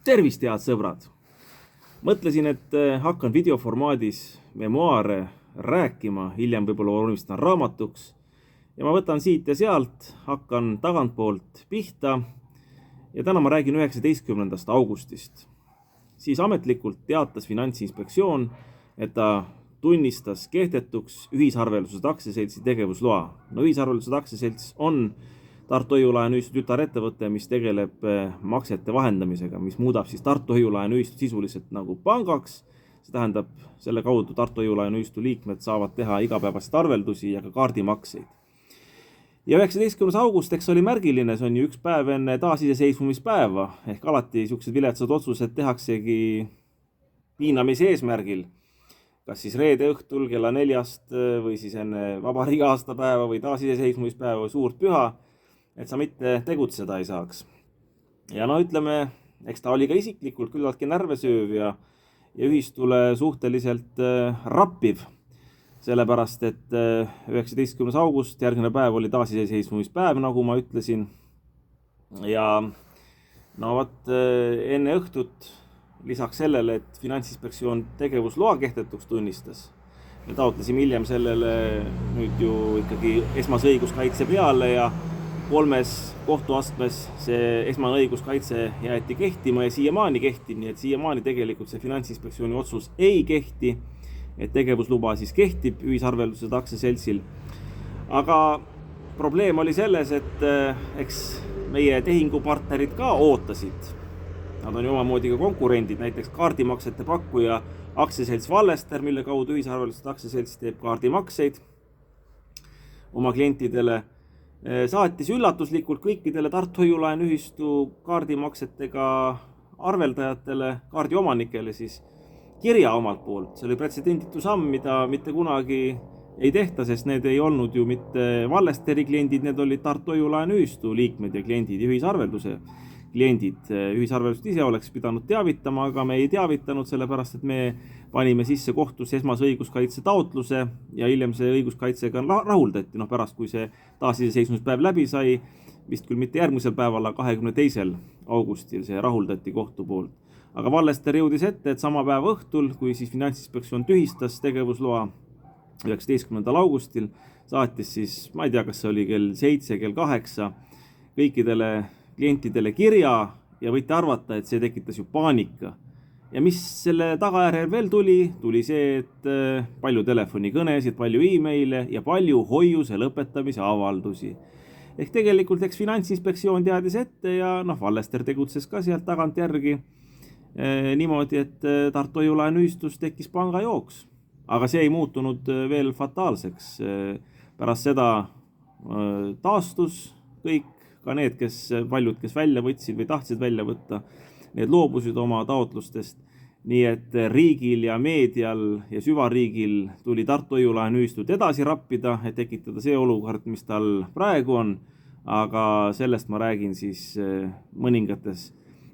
Tervist, head sõbrad! Mõtlesin, et hakkan videoformaadis memuaare rääkima, hiljem võib-olla vormistan raamatuks. Ja ma võtan siit ja sealt, hakkan tagantpoolt pihta. Ja täna ma räägin 19. augustist. Siis ametlikult teatas Finantsinspektsioon, et ta tunnistas kehtetuks ühisarveldused aktsiaseltsi tegevusloa. No ühisarveldused aktsiaselts on Tartu Hoiu-laenuühistu tütarettevõte, mis tegeleb maksete vahendamisega, mis muudab siis Tartu Hoiu-laenuühistu sisuliselt nagu pangaks. See tähendab, selle kaudu Tartu Hoiu-laenuühistu liikmed saavad teha igapäevaseid arveldusi ja ka kaardimakseid. Ja 19. august, eks oli märgiline, see on ju üks päev enne taasiseseisvumispäeva, ehk alati niisugused viletsad otsused tehaksegi piinamise eesmärgil. Kas siis reede õhtul kella 4 või siis enne vabariigi aastapäeva või taasiseseisvumispäeva või suurt püha, et sa mitte tegutseda ei saaks. Ja no ütleme, eks ta oli ka isiklikult küllaltki närvesööv ja ühistule suhteliselt rappiv, sellepärast et 19. august, järgmine päev oli taasiseseisvumispäev, nagu ma ütlesin. Ja no võt enne õhtut, lisaks sellele, et Finantsinspektsioon tegevusloa kehtetuks tunnistas, me taotlesime hiljem sellele nüüd ju ikkagi esmase õiguskaitse peale ja 3 kohtuastmes see esmane õiguskaitse jäeti kehtima ja siiamaani kehtib, nii et siiamaani tegelikult see Finantsinspektsiooni otsus ei kehti, et tegevusluba siis kehtib ühisarveldused aktsiaseltsil. Aga probleem oli selles, et eks meie tehingupartnerid ka ootasid. Nad on ju omamoodi ka konkurendid, näiteks kaardimaksete pakkuja aktsiaselts Vallester, mille kaudu ühisarveldused aktsiaselts teeb kaardimakseid oma klientidele. Saatis üllatuslikult kõikidele Tartu Hoiu-laenuühistu kaardimaksetega arveldajatele, kaardiomanikele siis kirja omalt poolt. See oli pretsedenditu samm, mida mitte kunagi ei tehta, sest need ei olnud ju mitte Vallesteri kliendid, need olid Tartu Hoiu-laenuühistu liikmed ja kliendid ja ühisarvelduse kliendid. Ühisarveldust ise oleks pidanud teavitama, aga me ei teavitanud, sellepärast et me panime sisse kohtusse esmase õiguskaitse taotluse ja hiljem see õiguskaitsega rahuldati. No pärast, kui see taasiseseisvumispäev läbi sai, vist küll mitte järgmisel päeval, aga 22. augustil see rahuldati kohtu poolt. Aga Vallester jõudis ette, et sama päeva õhtul, kui siis Finantsinspektsioon tühistas tegevusloa 19. augustil, saatis siis, ma ei tea, kas see oli kell 7, kell 8, kõikidele klientidele kirja ja võite arvata, et see tekitas ju paanika. Ja mis selle tagajärjel veel tuli see, et palju telefonikõnesid, palju e-maile ja palju hoiuse lõpetamise avaldusi. Ehk tegelikult eks Finantsinspektsioon teadis ette ja Vallester tegutses ka sealt tagant järgi niimoodi, et Tartu Hoiu-laenuühistus tekkis pangajooks. Aga see ei muutunud veel fataalseks. Pärast seda taastus kõik, ka need, paljud, kes välja võtsid või tahtsid välja võtta, need loobusid oma taotlustest. Nii et riigil ja meedial ja süvariigil tuli Tartu Hoiu-laenuühistut edasi rappida, et tekitada see olukord, mis tal praegu on. Aga sellest ma räägin siis mõningates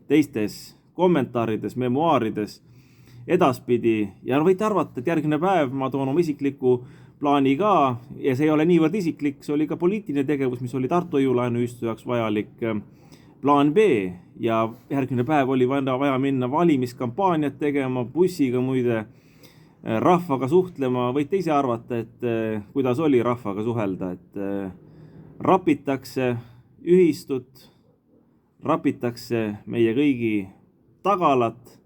teistes kommentaarides, memuaarides edaspidi. Ja võite arvata, et järgmine päev ma toon oma isikliku plaani ka, ja see ei ole niivõrd isiklik, see oli ka poliitiline tegevus, mis oli Tartu Hoiu-laenuühistu jaoks vajalik plaan B, ja järgmine päev oli vaja minna valimiskampaaniat tegema, bussiga muide, rahvaga suhtlema. Võite ise arvata, et kuidas oli rahvaga suhelda, et rapitakse ühistut, rapitakse meie kõigi tagalat,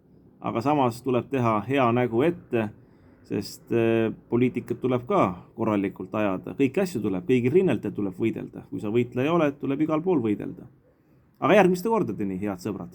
aga samas tuleb teha hea nägu ette, sest poliitikat tuleb ka korralikult ajada. Kõiki asju tuleb, kõigil rinneltel tuleb võidelda. Kui sa võitleja oled, tuleb igal pool võidelda. Aga järgmiste kordadeni, head sõbrad!